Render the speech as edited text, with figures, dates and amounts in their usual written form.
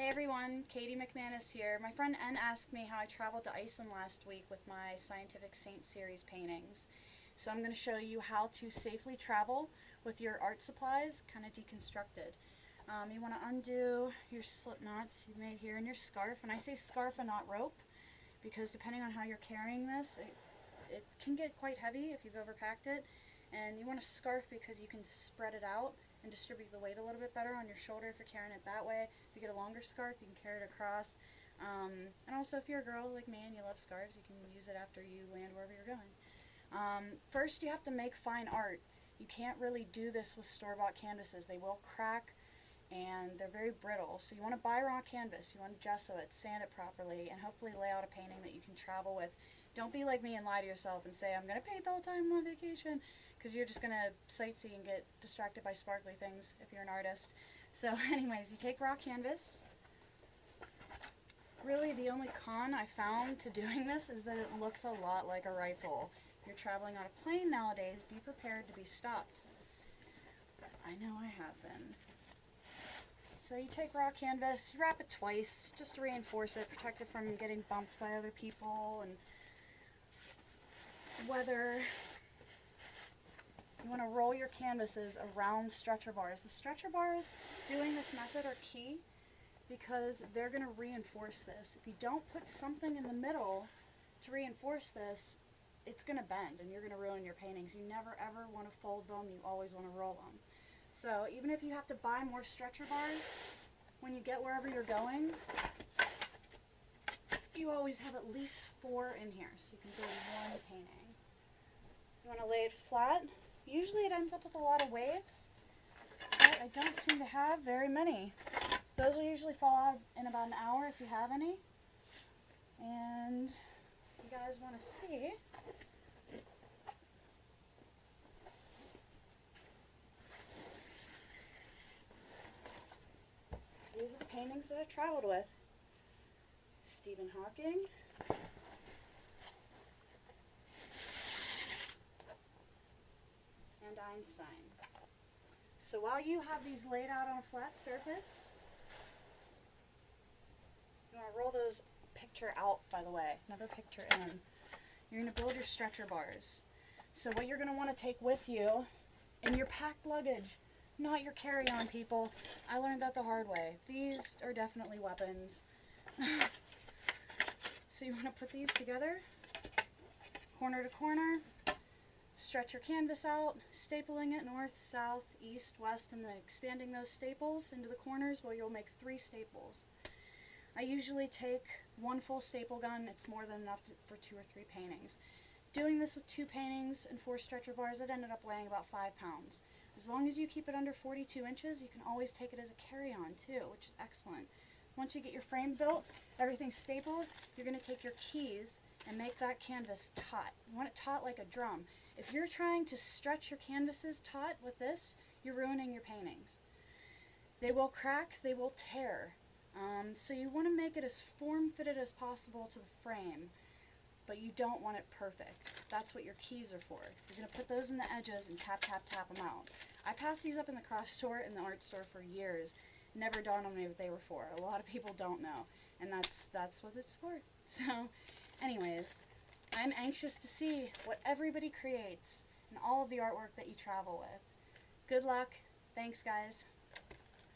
everyone, Katie McManus here. My friend N asked me how I traveled to Iceland last week with my Scientific Saint series paintings. So I'm going to show you how to safely travel with your art supplies, kind of deconstructed. You want to undo your slip knots you've made here in your scarf. And I say scarf and not rope because depending on how you're carrying this, it can get quite heavy if you've overpacked it. And you want a scarf because you can spread it out and distribute the weight a little bit better on your shoulder if you're carrying it that way. If you get a longer scarf, you can carry it across. And also if you're a girl like me and you love scarves, you can use it after you land wherever you're going. First, you have to make fine art. You can't really do this with store-bought canvases. They will crack and they're very brittle. So you want to buy raw canvas, you want to gesso it, sand it properly, and hopefully lay out a painting that you can travel with. Don't be like me and lie to yourself and say, I'm going to paint the whole time on vacation, because you're just going to sightsee and get distracted by sparkly things if you're an artist. So anyways, you take raw canvas. Really the only con I found to doing this is that it looks a lot like a rifle. If you're traveling on a plane nowadays, be prepared to be stopped. I know I have been. So you take raw canvas, you wrap it twice just to reinforce it, protect it from getting bumped by other people and weather. You want to roll your canvases around stretcher bars. The stretcher bars doing this method are key because they're going to reinforce this. If you don't put something in the middle to reinforce this, it's going to bend and you're going to ruin your paintings. You never ever want to fold them, you always want to roll them. So even if you have to buy more stretcher bars, when you get wherever you're going, you always have at least 4 in here so you can do one painting. You want to lay it flat. Usually it ends up with a lot of waves, but I don't seem to have very many. Those will usually fall out in about an hour if you have any. And if you guys want to see, these are the paintings that I traveled with. Stephen Hawking. And Einstein. So while you have these laid out on a flat surface, you want to roll those picture out, by the way, never picture in. You're going to build your stretcher bars. So what you're going to want to take with you in your packed luggage, not your carry-on, people. I learned that the hard way. These are definitely weapons. So you want to put these together, corner to corner, stretch your canvas out, stapling it north, south, east, west, and then expanding those staples into the corners where you'll make 3 staples. I usually take 1 full staple gun. It's more than enough for 2 or 3 paintings. Doing this with 2 paintings and 4 stretcher bars, it ended up weighing about 5 pounds. As long as you keep it under 42 inches, you can always take it as a carry-on too, which is excellent. Once you get your frame built, everything's stapled, you're going to take your keys and make that canvas taut. You want it taut like a drum. If you're trying to stretch your canvases taut with this, you're ruining your paintings. They will crack, they will tear. So you want to make it as form-fitted as possible to the frame, but you don't want it perfect. That's what your keys are for. You're going to put those in the edges and tap, tap, tap them out. I passed these up in the craft store and the art store for years. Never dawned on me what they were for. A lot of people don't know, and that's what it's for. So anyways, I'm anxious to see what everybody creates and all of the artwork that you travel with. Good luck. Thanks, guys.